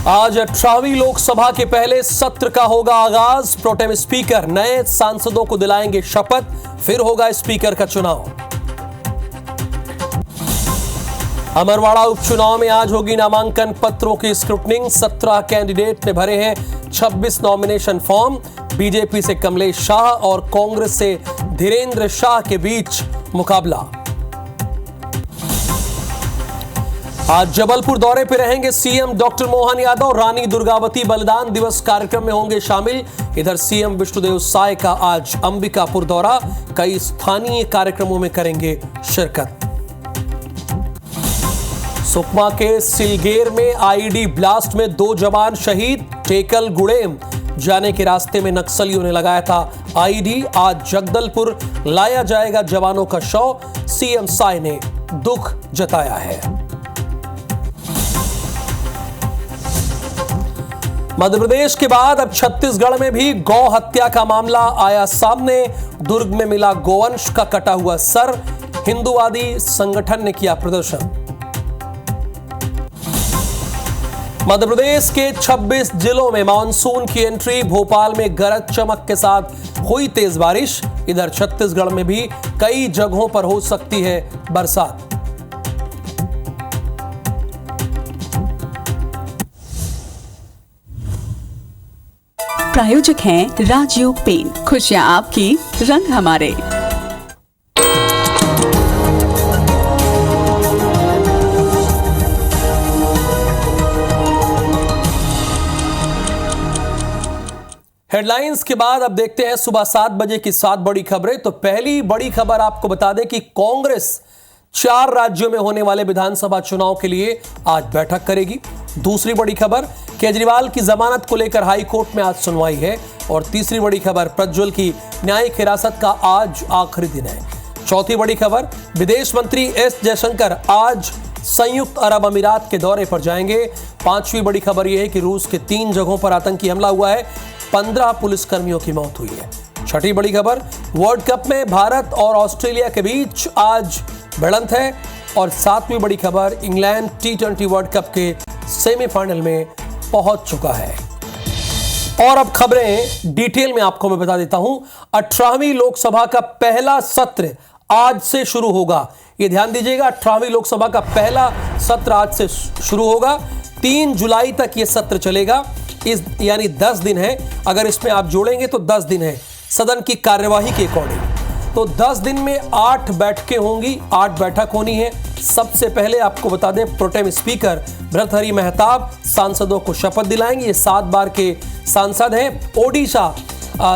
आज 18वीं लोकसभा के पहले सत्र का होगा आगाज। प्रोटेम स्पीकर नए सांसदों को दिलाएंगे शपथ, फिर होगा स्पीकर का चुनाव। अमरवाड़ा उपचुनाव में आज होगी नामांकन पत्रों की स्क्रूटनिंग। 17 कैंडिडेट ने भरे हैं 26 नॉमिनेशन फॉर्म। बीजेपी से कमलेश शाह और कांग्रेस से धीरेन्द्र शाह के बीच मुकाबला। आज जबलपुर दौरे पर रहेंगे सीएम डॉक्टर मोहन यादव। रानी दुर्गावती बलिदान दिवस कार्यक्रम में होंगे शामिल। इधर सीएम विष्णुदेव साय का आज अंबिकापुर दौरा, कई स्थानीय कार्यक्रमों में करेंगे शिरकत। सुकमा के सिलगेर में आईईडी ब्लास्ट में 2 जवान शहीद। टेकल गुड़ेम जाने के रास्ते में नक्सलियों ने लगाया था आईईडी। आज जगदलपुर लाया जाएगा जवानों का शव। सीएम साय ने दुख जताया है। मध्य प्रदेश के बाद अब छत्तीसगढ़ में भी गौ हत्या का मामला आया सामने। दुर्ग में मिला गोवंश का कटा हुआ सर। हिंदूवादी संगठन ने किया प्रदर्शन। मध्य प्रदेश के 26 जिलों में मानसून की एंट्री। भोपाल में गरज चमक के साथ हुई तेज बारिश। इधर छत्तीसगढ़ में भी कई जगहों पर हो सकती है बरसात। प्रायोजक हैं राजयोग पेंट। खुशियां आपकी, रंग हमारे। हेडलाइंस के बाद अब देखते हैं सुबह 7 बजे की 7 बड़ी खबरें। तो पहली बड़ी खबर आपको बता दें कि कांग्रेस 4 राज्यों में होने वाले विधानसभा चुनाव के लिए आज बैठक करेगी। दूसरी बड़ी खबर, केजरीवाल की जमानत को लेकर हाई कोर्ट में आज सुनवाई है। और तीसरी बड़ी खबर, प्रज्वल की न्यायिक हिरासत का आज आखिरी दिन है। चौथी बड़ी खबर, विदेश मंत्री एस जयशंकर आज संयुक्त अरब अमीरात के दौरे पर जाएंगे। पांचवी बड़ी खबर यह है कि रूस के 3 जगहों पर आतंकी हमला हुआ है। 15 पुलिसकर्मियों की मौत हुई है। छठी बड़ी खबर, वर्ल्ड कप में भारत और ऑस्ट्रेलिया के बीच आज भिड़ंत है। और 7वीं बड़ी खबर, इंग्लैंड T20 वर्ल्ड कप के सेमीफाइनल में पहुंच चुका है। और अब खबरें डिटेल में आपको मैं बता देता हूं। 18वीं लोकसभा का पहला सत्र आज से शुरू होगा। ये ध्यान दीजिएगा, 18वीं लोकसभा का पहला सत्र आज से शुरू होगा। 3 जुलाई तक ये सत्र चलेगा। यानी 10 दिन है। अगर इसमें आप जोड़ेंगे तो 10 दिन है सदन की कार्यवाही के अकॉर्डिंग। तो 10 दिन में 8 बैठकें होंगी, 8 बैठक होनी है। सबसे पहले आपको बता दें, प्रोटेम स्पीकर भर्तृहरि महताब सांसदों को शपथ दिलाएंगे। ये 7 बार के सांसद हैं। ओडिशा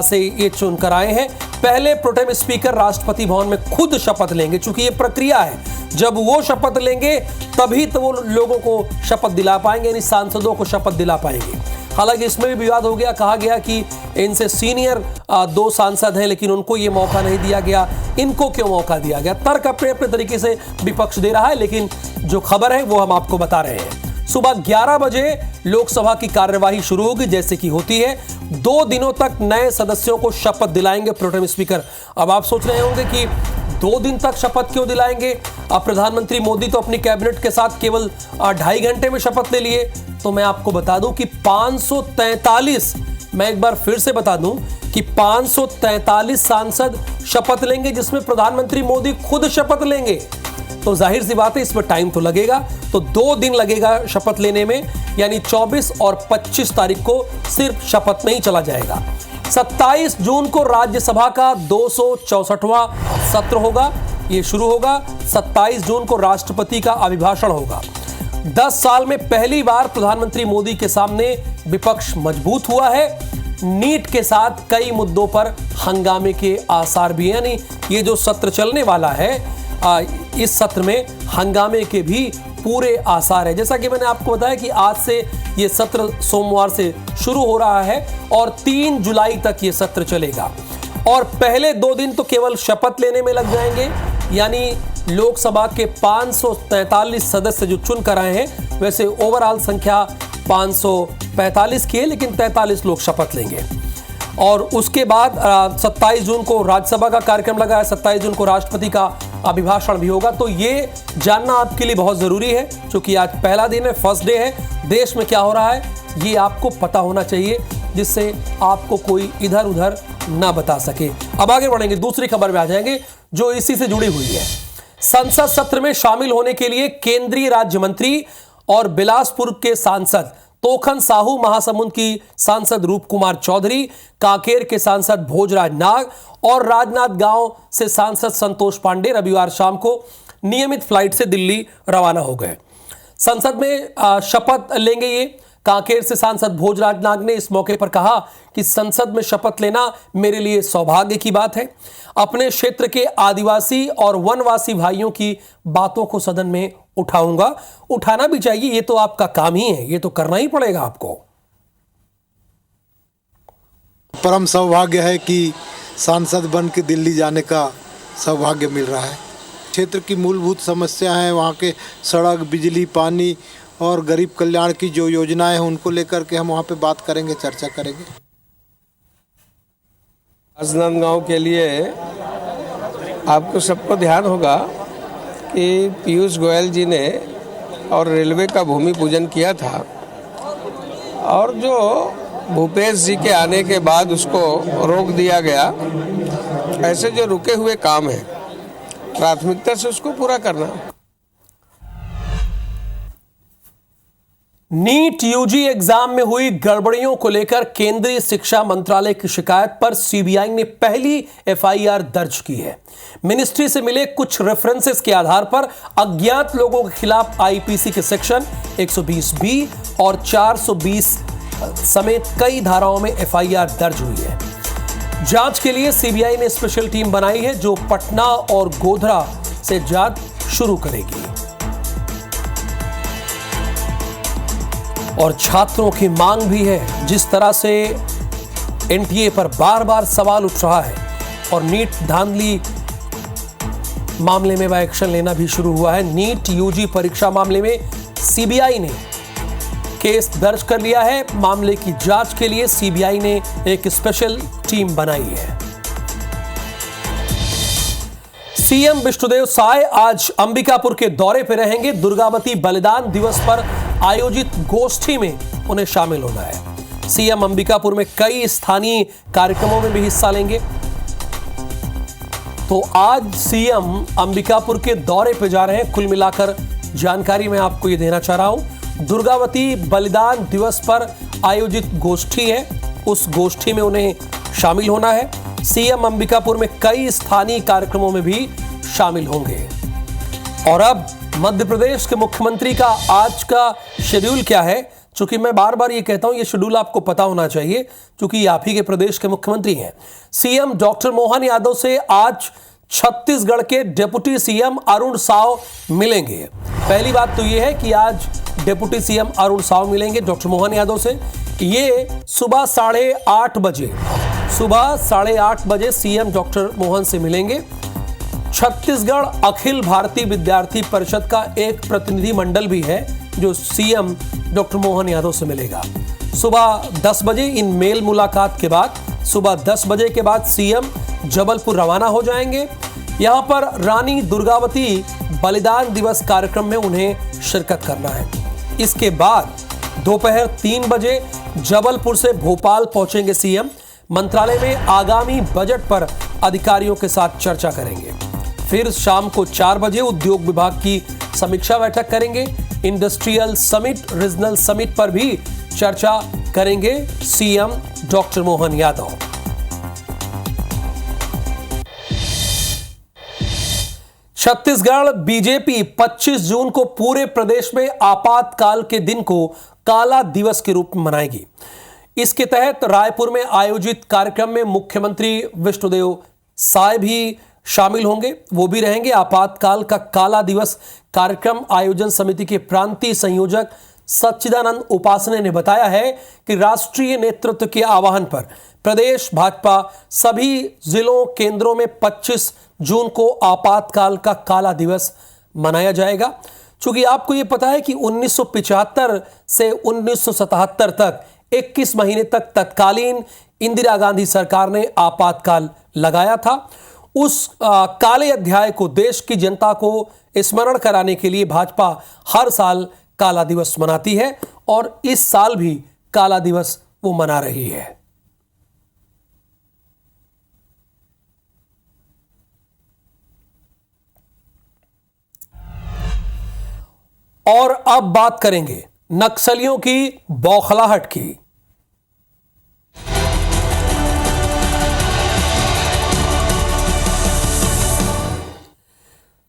से ये चुनकर आए हैं। पहले प्रोटेम स्पीकर राष्ट्रपति भवन में खुद शपथ लेंगे। चूंकि ये प्रक्रिया है, जब वो शपथ लेंगे तभी तो वो लोगों को शपथ दिला पाएंगे, यानी सांसदों को शपथ दिला पाएंगे। हालांकि इसमें भी विवाद हो गया। कहा गया कि इनसे सीनियर 2 सांसद हैं, लेकिन उनको ये मौका नहीं दिया गया। इनको क्यों मौका दिया गया? तर्क अपने अपने तरीके से विपक्ष दे रहा है, लेकिन जो खबर है वो हम आपको बता रहे हैं। सुबह 11 बजे लोकसभा की कार्यवाही शुरू होगी, जैसे कि होती है। 2 दिनों तक नए सदस्यों को शपथ दिलाएंगे प्रोटेम स्पीकर। अब आप सोच रहे होंगे कि 2 दिन तक शपथ क्यों दिलाएंगे? अब प्रधानमंत्री मोदी तो अपनी कैबिनेट के साथ केवल 2.5 घंटे में शपथ ले लिए। तो मैं आपको बता दूं कि 543, मैं एक बार फिर से बता दूं कि 543 सांसद शपथ लेंगे, जिसमें प्रधानमंत्री मोदी खुद शपथ लेंगे। तो जाहिर सी बात है, इसमें टाइम तो लगेगा। तो 2 दिन लगेगा शपथ लेने में, यानी 24 और 25 तारीख को सिर्फ शपथ में ही चला जाएगा। 27 जून को राज्यसभा का 264वां सत्र होगा, ये शुरू होगा। 27 जून को राष्ट्रपति का अभिभाषण होगा। 10 साल में पहली बार प्रधानमंत्री मोदी के सामने विपक्ष मजबूत हुआ है। नीट के साथ कई मुद्दों पर हंगामे के आसार भी हैं। यानी ये जो सत्र चलने वाला है, इस सत्र में हंगामे के भी पूरे आसार है। जैसा कि मैंने आपको बताया कि आज से ये सत्र सोमवार से शुरू हो रहा है और 3 जुलाई तक ये सत्र चलेगा। और पहले 2 दिन तो केवल शपथ लेने में लग जाएंगे। यानी लोकसभा के 543 सदस्य जो चुन कर आए हैं, वैसे ओवरऑल संख्या 545 की है, लेकिन 43 लोग शपथ लेंगे। और उसके बाद 27 जून को राज्यसभा का कार्यक्रम लगा है। 27 जून को राष्ट्रपति का अभिभाषण भी होगा। तो ये जानना आपके लिए बहुत जरूरी है, क्योंकि आज पहला दिन है, फर्स्ट डे है। देश में क्या हो रहा है ये आपको पता होना चाहिए, जिससे आपको कोई इधर उधर ना बता सके। अब आगे बढ़ेंगे, दूसरी खबर में आ जाएंगे जो इसी से जुड़ी हुई है। संसद सत्र में शामिल होने के लिए केंद्रीय राज्य मंत्री और बिलासपुर के सांसद तोखन साहू, महासमुंद की सांसद रूप कुमार चौधरी, कांकेर के सांसद भोजराज नाग और राजनांदगांव से सांसद संतोष पांडे रविवार शाम को नियमित फ्लाइट से दिल्ली रवाना हो गए। संसद में शपथ लेंगे ये। कांकेर से सांसद भोजराज नाग ने इस मौके पर कहा कि संसद में शपथ लेना मेरे लिए सौभाग्य की बात है। अपने क्षेत्र के आदिवासी और वनवासी भाइयों की बातों को सदन में उठाऊंगा। उठाना भी चाहिए, ये तो आपका काम ही है, ये तो करना ही पड़ेगा आपको। परम सौभाग्य है कि सांसद बन के दिल्ली जाने का सौभाग्य मिल रहा है। क्षेत्र की मूलभूत समस्या है, वहाँ के सड़क, बिजली, पानी और गरीब कल्याण की जो योजनाएं हैं उनको लेकर के हम वहाँ पे बात करेंगे, चर्चा करेंगे। राजनांदगांव के लिए आपको सबको ध्यान होगा कि पीयूष गोयल जी ने और रेलवे का भूमि पूजन किया था, और जो भूपेश जी के आने के बाद उसको रोक दिया गया। ऐसे जो रुके हुए काम हैं प्राथमिकता से उसको पूरा करना। नीट यूजी एग्जाम में हुई गड़बड़ियों को लेकर केंद्रीय शिक्षा मंत्रालय की शिकायत पर सीबीआई ने पहली एफआईआर दर्ज की है। मिनिस्ट्री से मिले कुछ रेफरेंसेस के आधार पर अज्ञात लोगों के खिलाफ आईपीसी के सेक्शन 120 बी और 420 समेत कई धाराओं में एफआईआर दर्ज हुई है। जांच के लिए सीबीआई ने स्पेशल टीम बनाई है जो पटना और गोधरा से जांच शुरू करेगी। और छात्रों की मांग भी है। जिस तरह से एनटीए पर बार बार सवाल उठ रहा है और नीट धांधली मामले में एक्शन लेना भी शुरू हुआ है। नीट यूजी परीक्षा मामले में सीबीआई ने केस दर्ज कर लिया है। मामले की जांच के लिए सीबीआई ने एक स्पेशल टीम बनाई है। सीएम विष्णुदेव साय आज अंबिकापुर के दौरे पर रहेंगे। दुर्गावती बलिदान दिवस पर आयोजित गोष्ठी में उन्हें शामिल होना है। सीएम अंबिकापुर में कई स्थानीय कार्यक्रमों में भी हिस्सा लेंगे। तो आज सीएम अंबिकापुर के दौरे पर जा रहे हैं। कुल मिलाकर जानकारी मैं आपको ये देना चाह रहा हूं। दुर्गावती बलिदान दिवस पर आयोजित गोष्ठी है, उस गोष्ठी में उन्हें शामिल होना है। सीएम अंबिकापुर में कई स्थानीय कार्यक्रमों में भी शामिल होंगे। और अब मध्य प्रदेश के मुख्यमंत्री का आज का शेड्यूल क्या है, चूंकि मैं बार बार ये कहता हूं ये शेड्यूल आपको पता होना चाहिए, क्योंकि आप ही के प्रदेश के मुख्यमंत्री हैं। सीएम डॉक्टर मोहन यादव से आज छत्तीसगढ़ के डिप्टी सीएम अरुण साव मिलेंगे। पहली बात तो यह है कि आज डिप्टी सीएम अरुण साव मिलेंगे डॉक्टर मोहन यादव से। ये सुबह 8:30 बजे सीएम डॉक्टर मोहन से मिलेंगे। छत्तीसगढ़ अखिल भारतीय विद्यार्थी परिषद का एक प्रतिनिधि मंडल भी है जो सीएम डॉक्टर मोहन यादव से मिलेगा। सुबह 10 बजे इन मेल मुलाकात के बाद सुबह 10 बजे के बाद सीएम जबलपुर रवाना हो जाएंगे। यहां पर रानी दुर्गावती बलिदान दिवस कार्यक्रम में उन्हें शिरकत करना है। इसके बाद दोपहर 3 बजे जबलपुर से भोपाल पहुंचेंगे सीएम। मंत्रालय में आगामी बजट पर अधिकारियों के साथ चर्चा करेंगे। फिर शाम को 4 बजे उद्योग विभाग की समीक्षा बैठक करेंगे। इंडस्ट्रियल समिट, रीजनल समिट पर भी चर्चा करेंगे CM doctor Mohan Yadav. Chhattisgarh BJP 25 जून को पूरे प्रदेश में आपातकाल के दिन को काला दिवस के रूप में मनाएगी। इसके तहत रायपुर में आयोजित कार्यक्रम में मुख्यमंत्री विष्णुदेव साय भी शामिल होंगे, वो भी रहेंगे। आपातकाल का काला दिवस कार्यक्रम आयोजन समिति के प्रांतीय संयोजक सच्चिदानंद उपासने ने बताया है कि राष्ट्रीय नेतृत्व के आह्वान पर प्रदेश भाजपा सभी जिलों केंद्रों में 25 जून को आपातकाल का काला दिवस मनाया जाएगा। क्योंकि आपको ये पता है कि 1975 से 1977 तक 21 महीने तक तत्कालीन इंदिरा गांधी सरकार ने आपातकाल लगाया था। उस काले अध्याय को देश की जनता को स्मरण कराने के लिए भाजपा हर साल काला दिवस मनाती है और इस साल भी काला दिवस वो मना रही है। और अब बात करेंगे नक्सलियों की बौखलाहट की।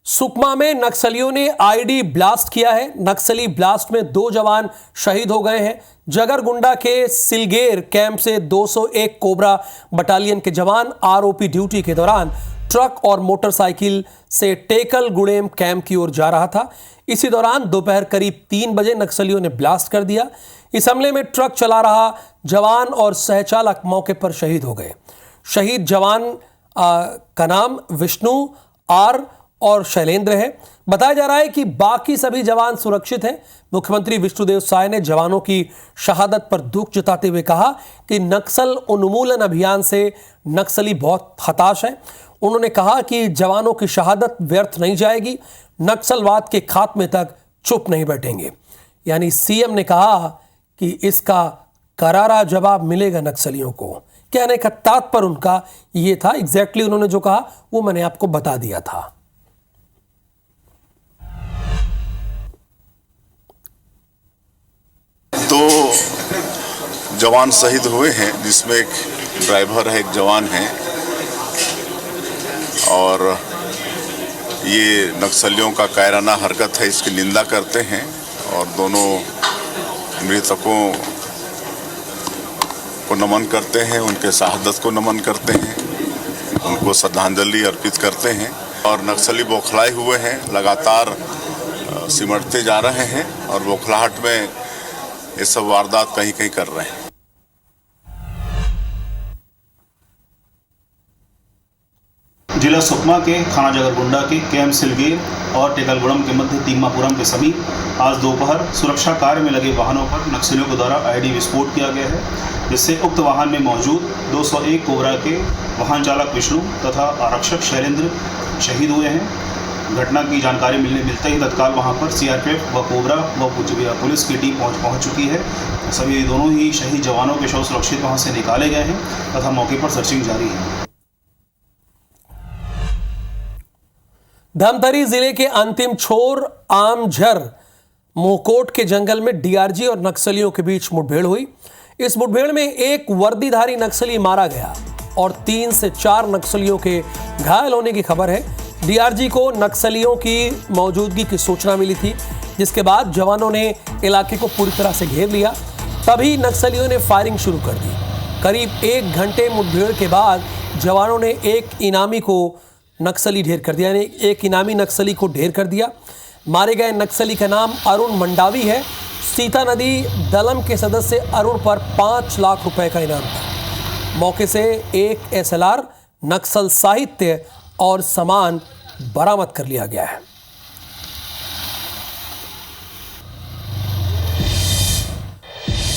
सुकमा में नक्सलियों ने आईडी ब्लास्ट किया है। नक्सली ब्लास्ट में 2 जवान शहीद हो गए हैं। जगरगुंडा के सिलगेर कैंप से 201 कोबरा बटालियन के जवान आरओपी ड्यूटी के दौरान ट्रक और मोटरसाइकिल से टेकल गुड़ेम कैंप की ओर जा रहा था। इसी दौरान दोपहर करीब 3 बजे नक्सलियों ने ब्लास्ट कर दिया। इस हमले में ट्रक चला रहा जवान और सहचालक मौके पर शहीद हो गए। शहीद जवान का नाम विष्णु आर और शैलेंद्र है। बताया जा रहा है कि बाकी सभी जवान सुरक्षित हैं। मुख्यमंत्री विष्णुदेव साय ने जवानों की शहादत पर दुख जताते हुए कहा कि नक्सल उन्मूलन अभियान से नक्सली बहुत हताश हैं। उन्होंने कहा कि जवानों की शहादत व्यर्थ नहीं जाएगी, नक्सलवाद के खात्मे तक चुप नहीं बैठेंगे। यानी सीएम ने कहा कि इसका करारा जवाब मिलेगा नक्सलियों को। कहने का तात्पर्य उनका ये था, एग्जैक्टली उन्होंने जो कहा वो मैंने आपको बता दिया था। दो जवान शहीद हुए हैं, जिसमें एक ड्राइवर है, एक जवान है, और ये नक्सलियों का कायराना हरकत है, इसकी निंदा करते हैं और दोनों मृतकों को नमन करते हैं, उनके शहादत को नमन करते हैं, उनको श्रद्धांजलि अर्पित करते हैं। और नक्सली बौखलाए हुए हैं, लगातार सिमटते जा रहे हैं और बौखलाहट में ये सब वारदात कहीं कहीं कर रहे हैं। जिला सुकमा के थाना जगरगुंडा के कैंप सिलगेर और टेकलगुड़म के मध्य तीमापुरम के समीप आज दोपहर सुरक्षा कार्य में लगे वाहनों पर नक्सलियों के द्वारा आईडी विस्फोट किया गया है, जिससे उक्त वाहन में मौजूद 201 कोबरा के वाहन चालक विष्णु तथा आरक्षक शैलेंद्र शहीद हुए हैं। घटना की जानकारी मिलते ही तत्काल वहां पर सीआरपीएफ व कोबरा व पुलिस की टीम पहुंच चुकी है। सभी दोनों ही शहीद जवानों के शव सुरक्षित वहां से निकाले गए हैं तथा मौके पर सर्चिंग जारी है। धमतरी जिले के अंतिम छोर आमझर मोहकोट के जंगल में डीआरजी और नक्सलियों के बीच मुठभेड़ हुई। इस मुठभेड़ में एक वर्दीधारी नक्सली मारा गया और 3 से 4 नक्सलियों के घायल होने की खबर है। डीआरजी को नक्सलियों की मौजूदगी की सूचना मिली थी, जिसके बाद जवानों ने इलाके को पूरी तरह से घेर लिया। तभी नक्सलियों ने फायरिंग शुरू कर दी। करीब 1 घंटे मुठभेड़ के बाद जवानों ने एक इनामी को नक्सली ढेर कर दिया, यानी एक इनामी नक्सली को ढेर कर दिया। मारे गए नक्सली का नाम अरुण मंडावी है। सीता नदी दलम के सदस्य अरुण पर 5 लाख रुपए का इनाम था। मौके से एक एसएलआर, नक्सल साहित्य और सामान बरामद कर लिया गया है।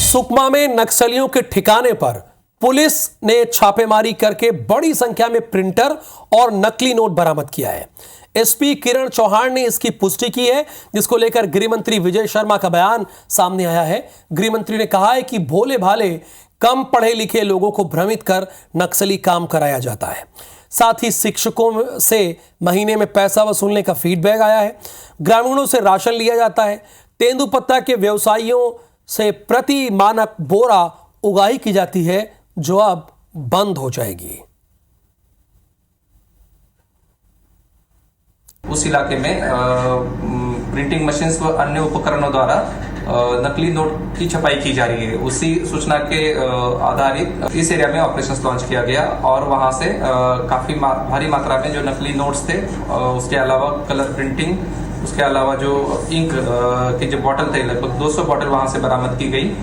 सुकमा में नक्सलियों के ठिकाने पर पुलिस ने छापेमारी करके बड़ी संख्या में प्रिंटर और नकली नोट बरामद किया है। एसपी किरण चौहान ने इसकी पुष्टि की है, जिसको लेकर गृह मंत्री विजय शर्मा का बयान सामने आया है। गृह मंत्री ने कहा है कि भोले भाले कम पढ़े लिखे लोगों को भ्रमित कर नक्सली काम कराया जाता है। साथ ही शिक्षकों से महीने में पैसा वसूलने का फीडबैक आया है। ग्रामीणों से राशन लिया जाता है। तेंदुपत्ता के व्यवसायियों से प्रति मानक बोरा उगाही की जाती है, जो अब बंद हो जाएगी। उस इलाके में प्रिंटिंग मशीन्स व अन्य उपकरणों द्वारा नकली नोट की छपाई की जा रही है। उसी सूचना के आधारित इस एरिया में ऑपरेशन लॉन्च किया गया और वहां से काफी भारी मात्रा में जो नकली नोट्स थे, उसके अलावा कलर प्रिंटिंग, उसके अलावा जो इंक के जो बॉटल थे, लगभग 200 बॉटल वहां से बरामद की गई।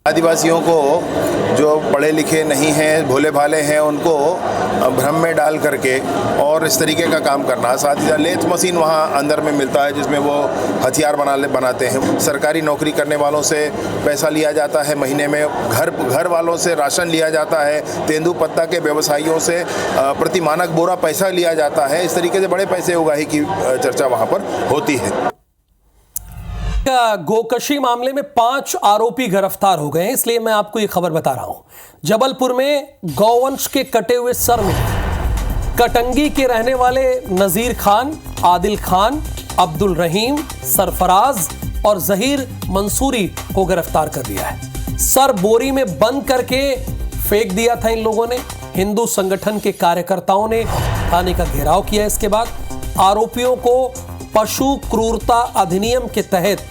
आदिवासियों को जो पढ़े लिखे नहीं हैं, भोले भाले हैं, उनको भ्रम में डाल करके और इस तरीके का काम करना। साथ ही साथ लेथ मशीन वहाँ अंदर में मिलता है जिसमें वो हथियार बनाते हैं। सरकारी नौकरी करने वालों से पैसा लिया जाता है, महीने में घर वालों से राशन लिया जाता है, तेंदुपत्ता के व्यवसायियों से प्रति मानक बोरा पैसा लिया जाता है। इस तरीके से बड़े पैसे उगाही की चर्चा वहाँ पर होती है। गोकशी मामले में 5 आरोपी गिरफ्तार हो गए हैं, इसलिए मैं आपको ये खबर बता रहा हूं। जबलपुर में गौवंश के कटे हुए सर में कटंगी के रहने वाले नजीर खान, आदिल खान, अब्दुल रहीम, सरफराज और जहीर मंसूरी को गिरफ्तार कर लिया है। सर बोरी में बंद करके फेंक दिया था इन लोगों ने। हिंदू संगठन के कार्यकर्ताओं ने थाने का घेराव किया। इसके बाद आरोपियों को पशु क्रूरता अधिनियम के तहत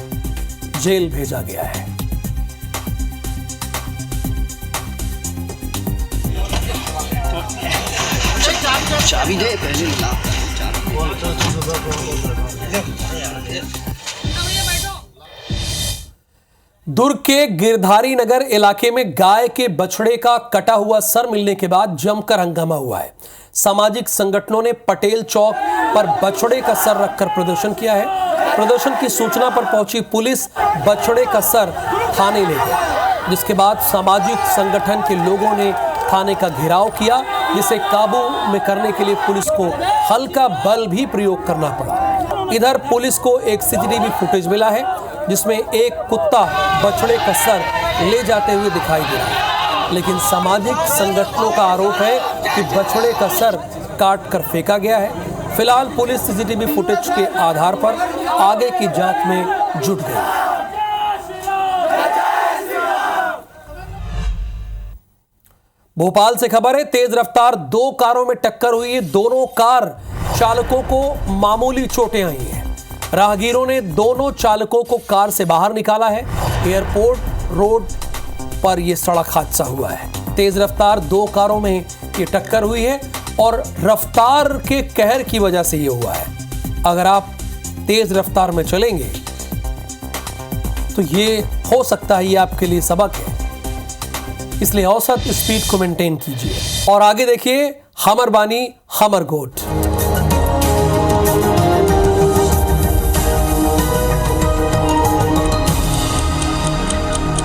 जेल भेजा गया है। चाबी दे पहले ला। दुर्ग के गिरधारी नगर इलाके में गाय के बछड़े का कटा हुआ सर मिलने के बाद जमकर हंगामा हुआ है। सामाजिक संगठनों ने पटेल चौक पर बछड़े का सर रखकर प्रदर्शन किया है। प्रदर्शन की सूचना पर पहुंची पुलिस बछड़े का सर थाने ले गई, जिसके बाद सामाजिक संगठन के लोगों ने थाने का घेराव किया, जिसे काबू में करने के लिए पुलिस को हल्का बल भी प्रयोग करना पड़ा। इधर पुलिस को एक सीसीटीवी फुटेज मिला है जिसमें एक कुत्ता बछड़े का सर ले जाते हुए दिखाई दे रहा है, लेकिन सामाजिक संगठनों का आरोप है कि बछड़े का सर काट कर फेंका गया है। फिलहाल पुलिस सीसीटीवी फुटेज के आधार पर आगे की जांच में जुट गई है। भोपाल से खबर है, तेज रफ्तार 2 कारों में टक्कर हुई है। दोनों कार चालकों को मामूली चोटें आई हैं। राहगीरों ने दोनों चालकों को कार से बाहर निकाला है। एयरपोर्ट रोड पर यह सड़क हादसा हुआ है। तेज रफ्तार 2 कारों में ये टक्कर हुई है और रफ्तार के कहर की वजह से ये हुआ है। अगर आप तेज रफ्तार में चलेंगे तो ये हो सकता है ये आपके लिए सबक है, इसलिए औसत स्पीड को मेंटेन कीजिए। और आगे देखिए हमर बानी हमर गोट।